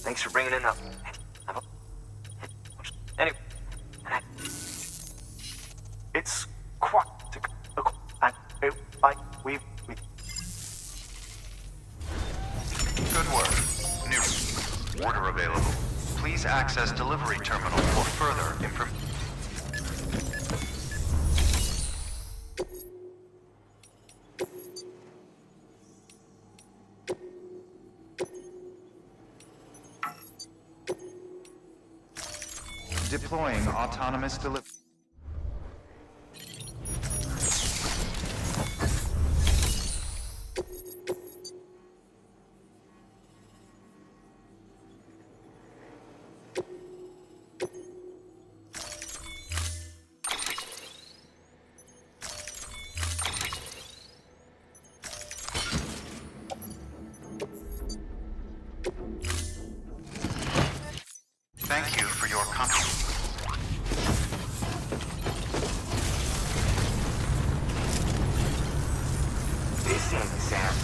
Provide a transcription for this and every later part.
Thanks for bringing it up. Anyway, it's quite we. Good work. New order available. Please access delivery terminal for further information. Deploying autonomous delivery. Thank you for your contribution. This ain't the sound.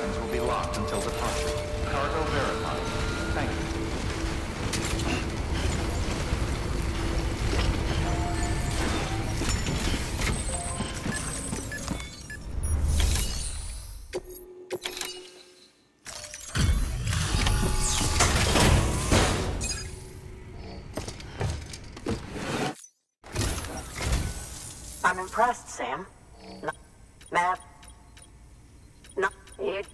weapons will be locked until departure. Cargo verified. Thank you. I'm impressed, Sam. No, map. No, it.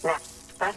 Nah, that.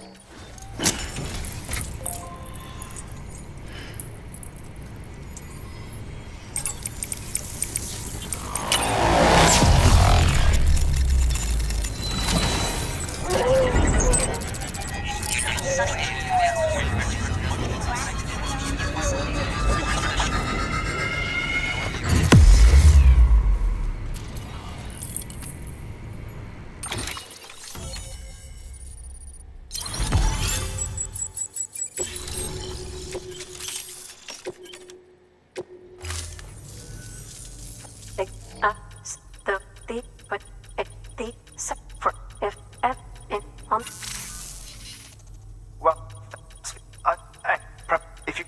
Well, if you...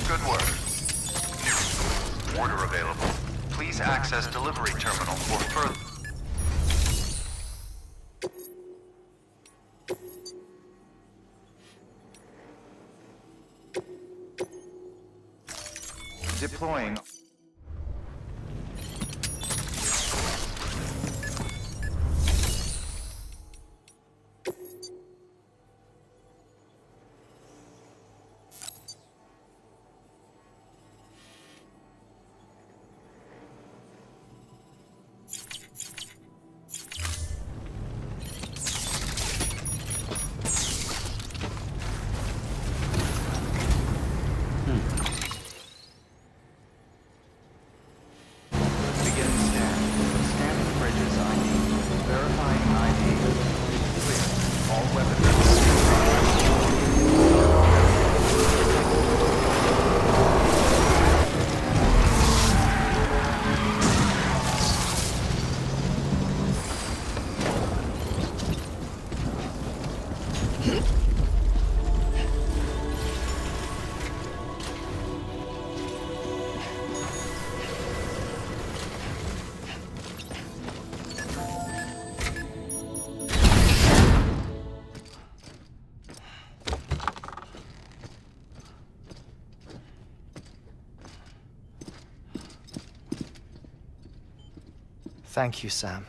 Good work. New. Order available. Please access delivery terminal for further... Deploying. Thank you, Sam.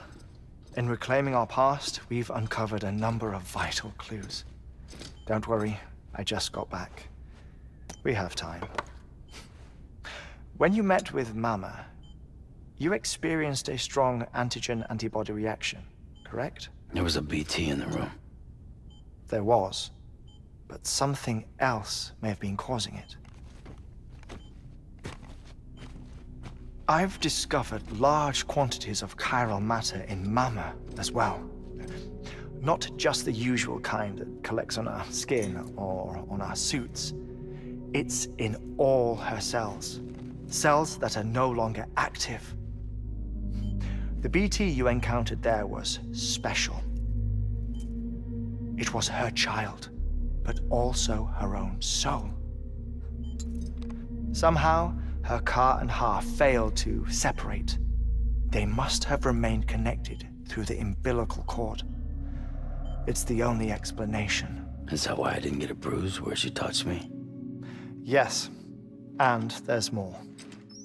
In reclaiming our past, we've uncovered a number of vital clues. Don't worry, I just got back. We have time. When you met with Mama, you experienced a strong antigen-antibody reaction, correct? There was a BT in the room. There was, but something else may have been causing it. I've discovered large quantities of chiral matter in Mama as well. Not just the usual kind that collects on our skin or on our suits. It's in all her cells. Cells that are no longer active. The BT you encountered there was special. It was her child, but also her own soul. Somehow, her car and half failed to separate. They must have remained connected through the umbilical cord. It's the only explanation. Is that why I didn't get a bruise where she touched me? Yes, and there's more.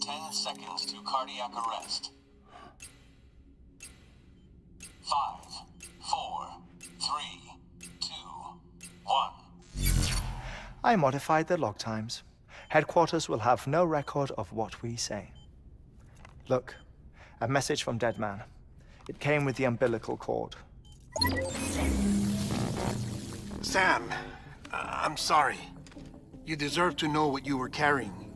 10 seconds to cardiac arrest. 5, 4, 3, 2, 1. I modified the log times. Headquarters will have no record of what we say. Look, a message from Dead Man. It came with the umbilical cord. Sam, I'm sorry. You deserve to know what you were carrying.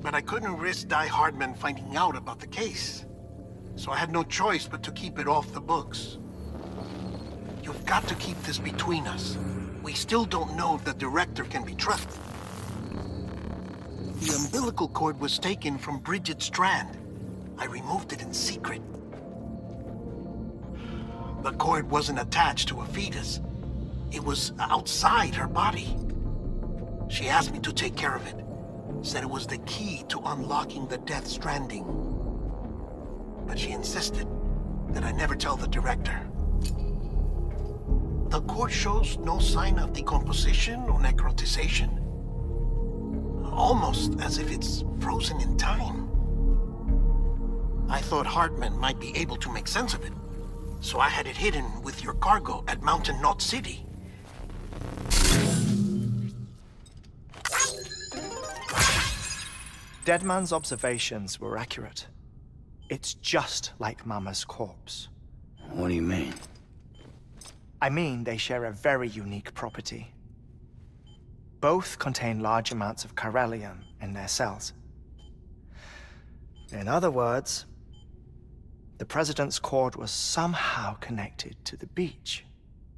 But I couldn't risk Hardman finding out about the case. so I had no choice but to keep it off the books. You've got to keep this between us. We still don't know if the director can be trusted. The umbilical cord was taken from Bridget Strand. I removed it in secret. The cord wasn't attached to a fetus. It was outside her body. She asked me to take care of it. Said it was the key to unlocking the Death Stranding. But she insisted that I never tell the director. The cord shows no sign of decomposition or necrotization. Almost as if it's frozen in time. I thought Heartman might be able to make sense of it, so I had it hidden with your cargo at Mountain Knot City. Deadman's observations were accurate. It's just like Mama's corpse. What do you mean? I mean, they share a very unique property. Both contain large amounts of chiralium in their cells. In other words, the president's cord was somehow connected to the beach,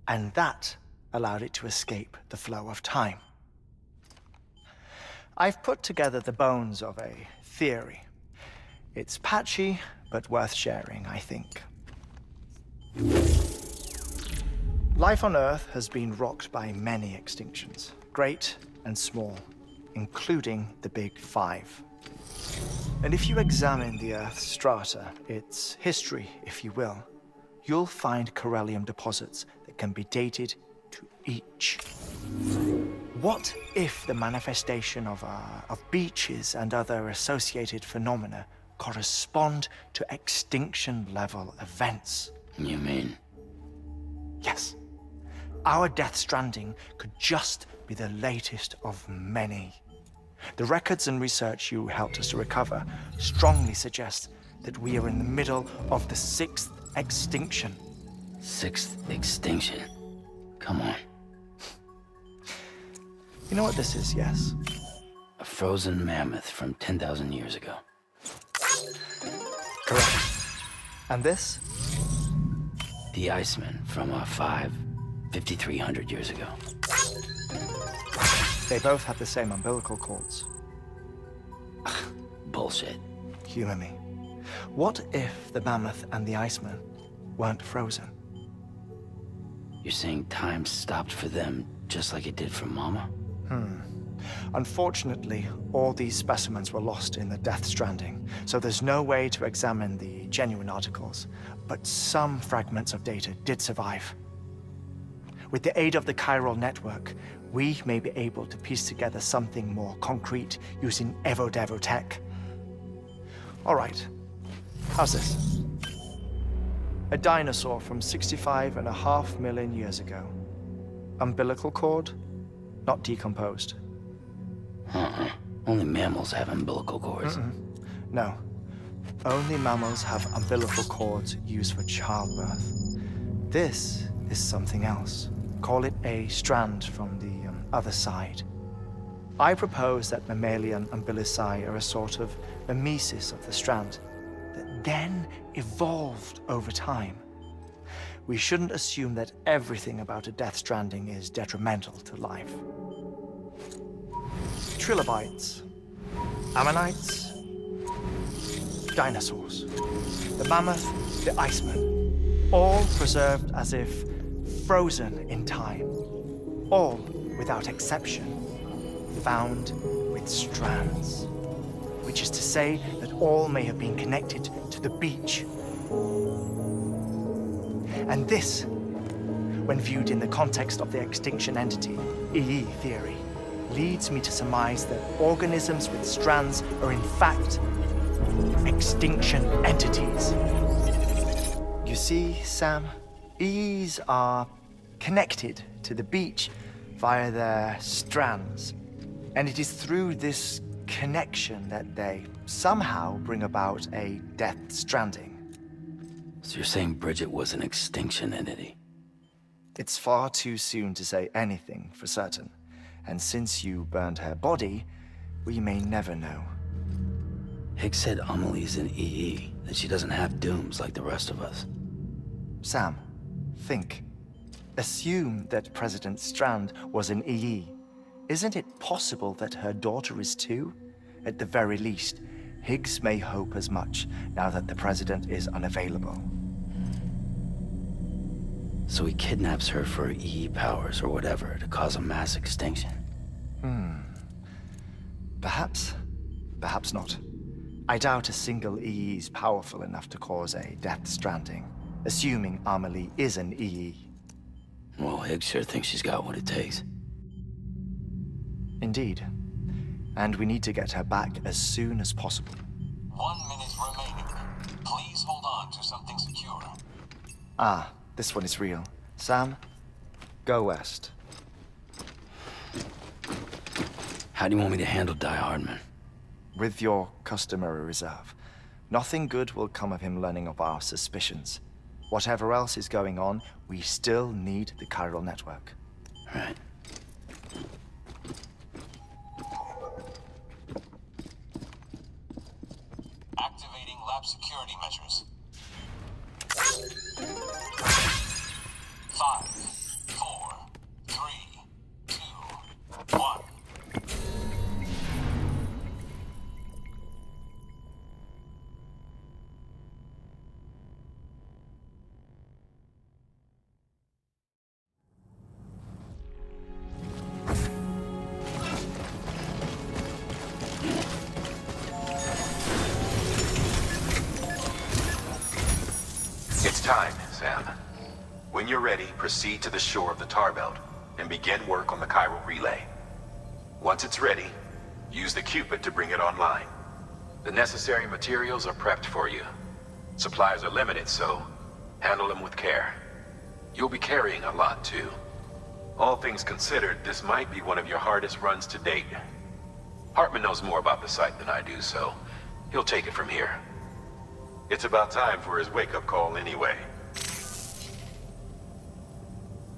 and that allowed it to escape the flow of time. I've put together the bones of a theory. It's patchy, but worth sharing, I think. Life on Earth has been rocked by many extinctions, great and small, including the Big Five. And if you examine the Earth's strata, its history, if you will, you'll find chiralium deposits that can be dated to each. What if the manifestation of beaches and other associated phenomena correspond to extinction-level events? You mean? Yes. Our Death Stranding could just be the latest of many. The records and research you helped us to recover strongly suggest that we are in the middle of the sixth extinction. Sixth extinction? Come on. You know what this is, yes? A frozen mammoth from 10,000 years ago. Correct. And this? The Iceman from 5,300 years ago. They both have the same umbilical cords. Bullshit. Humor me. What if the mammoth and the Iceman weren't frozen? You're saying time stopped for them just like it did for Mama? Unfortunately, all these specimens were lost in the Death Stranding, so there's no way to examine the genuine articles, but some fragments of data did survive. With the aid of the chiral network, we may be able to piece together something more concrete using Evo-Devo tech. All right, how's this? A dinosaur from 65.5 million years ago. Umbilical cord, not decomposed. Only mammals have umbilical cords. No, only mammals have umbilical cords used for childbirth. This is something else. Call it a strand from the other side. I propose that mammalian umbilici are a sort of mimesis of the strand that then evolved over time. We shouldn't assume that everything about a Death Stranding is detrimental to life. Trilobites, ammonites, dinosaurs, the mammoth, the Iceman, all preserved as if frozen in time, all without exception, found with strands, which is to say that all may have been connected to the beach. And this, when viewed in the context of the extinction entity, EE theory, leads me to surmise that organisms with strands are in fact extinction entities. You see, Sam, EEs are connected to the beach via their strands. And it is through this connection that they somehow bring about a Death Stranding. So you're saying Bridget was an extinction entity? It's far too soon to say anything for certain. And since you burned her body, we may never know. Hicks said Amelie's an EE. That she doesn't have dooms like the rest of us. Sam, think. Assume that President Strand was an EE. Isn't it possible that her daughter is too? At the very least, Higgs may hope as much now that the President is unavailable. So he kidnaps her for EE powers or whatever to cause a mass extinction. Perhaps. Perhaps not. I doubt a single EE is powerful enough to cause a Death Stranding, assuming Amelie is an EE. Well, Higgs sure thinks she's got what it takes. Indeed. And we need to get her back as soon as possible. 1 minute remaining. Please hold on to something secure. Ah, this one is real. Sam, go west. How do you want me to handle Hardman? With your customary reserve. Nothing good will come of him learning of our suspicions. Whatever else is going on, we still need the chiral network. Right. Activating lab security measures. 5, 4, 3, 2, 1. It's time, Sam. When you're ready, proceed to the shore of the tar belt and begin work on the chiral relay. Once it's ready, use the Cupid to bring it online. The necessary materials are prepped for you. Supplies are limited, so handle them with care. You'll be carrying a lot, too. All things considered, this might be one of your hardest runs to date. Heartman knows more about the site than I do, so he'll take it from here. It's about time for his wake-up call anyway.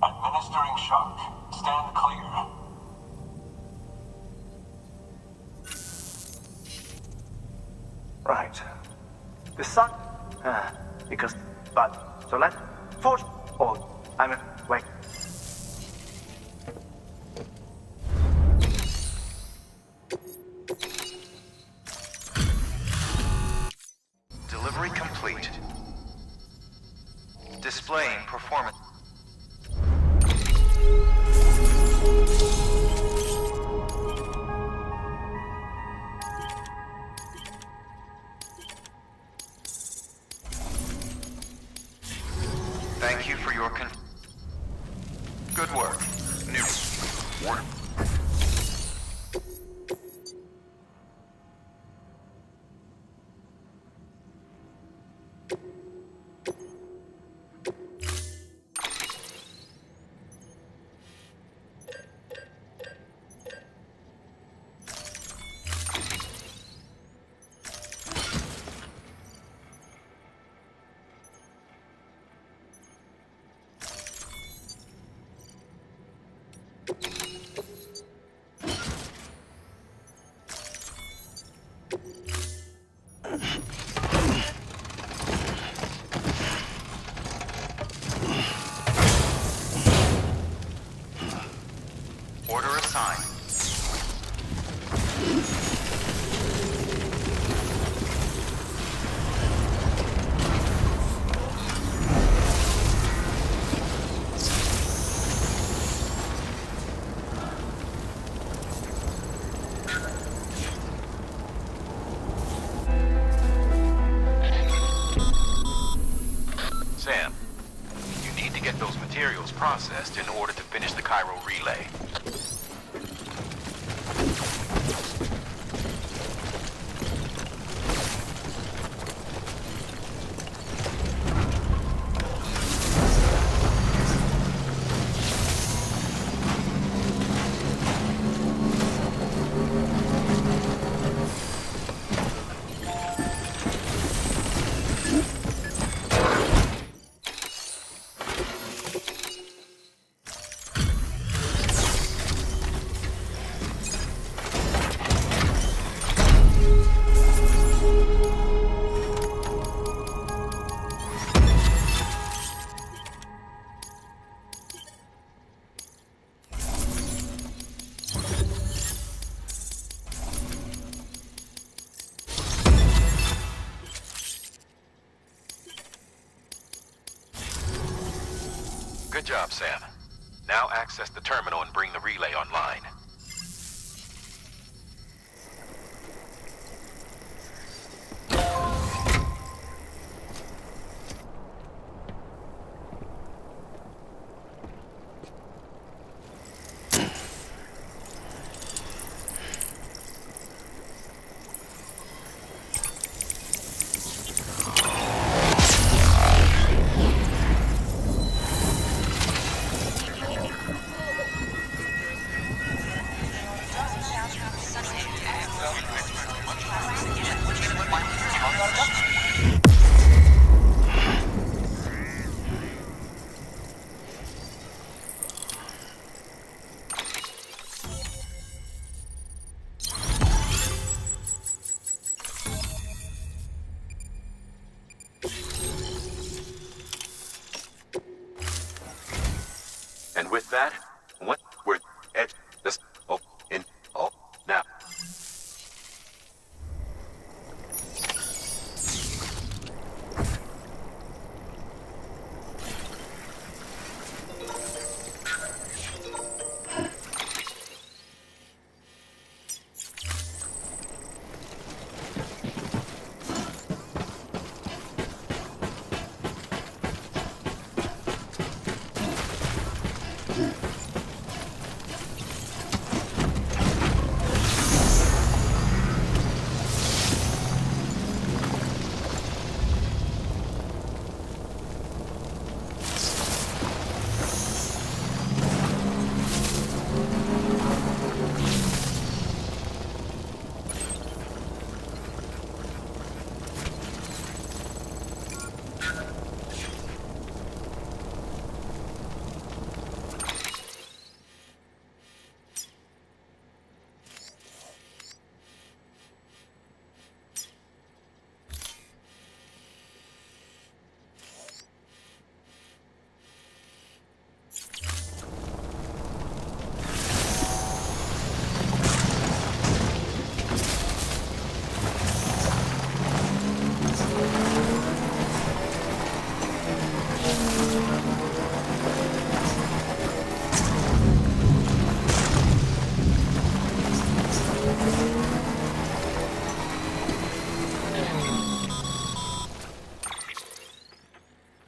Administering shock. Stand clear. Right. The sun? Because... But... So let... Forge... Oh, wait. Delivery complete. Displaying performance. Thank you for your good work. New order. Order assigned. Sam, you need to get those materials processed in order to finish the chiral relay. Good job, Sam. Now access the terminal and bring the relay online. And with that, what we're at this now.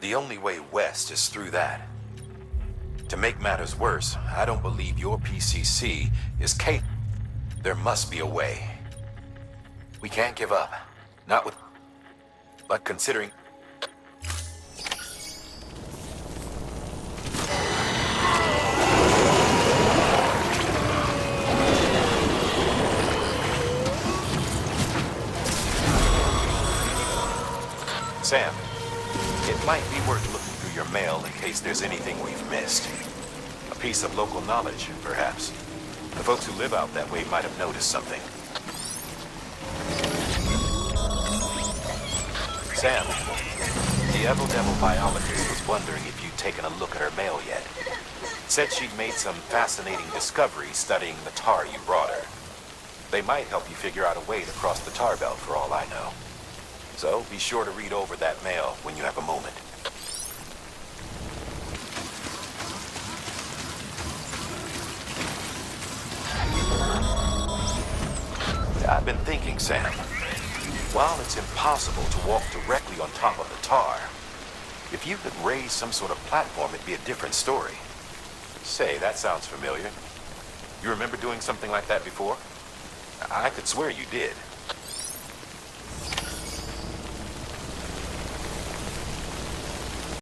The only way west is through that. To make matters worse, I don't believe your PCC is capable. There must be a way. We can't give up. Not with... But considering... Sam, it might be worth looking through your mail in case there's anything we've missed. A piece of local knowledge, perhaps. The folks who live out that way might have noticed something. Sam, the Evil Devil biologist was wondering if you'd taken a look at her mail yet. Said she'd made some fascinating discoveries studying the tar you brought her. They might help you figure out a way to cross the tar belt for all I know. So be sure to read over that mail when you have a moment. I've been thinking, Sam. While it's impossible to walk directly on top of the tar, if you could raise some sort of platform, it'd be a different story. Say, that sounds familiar. You remember doing something like that before? I could swear you did.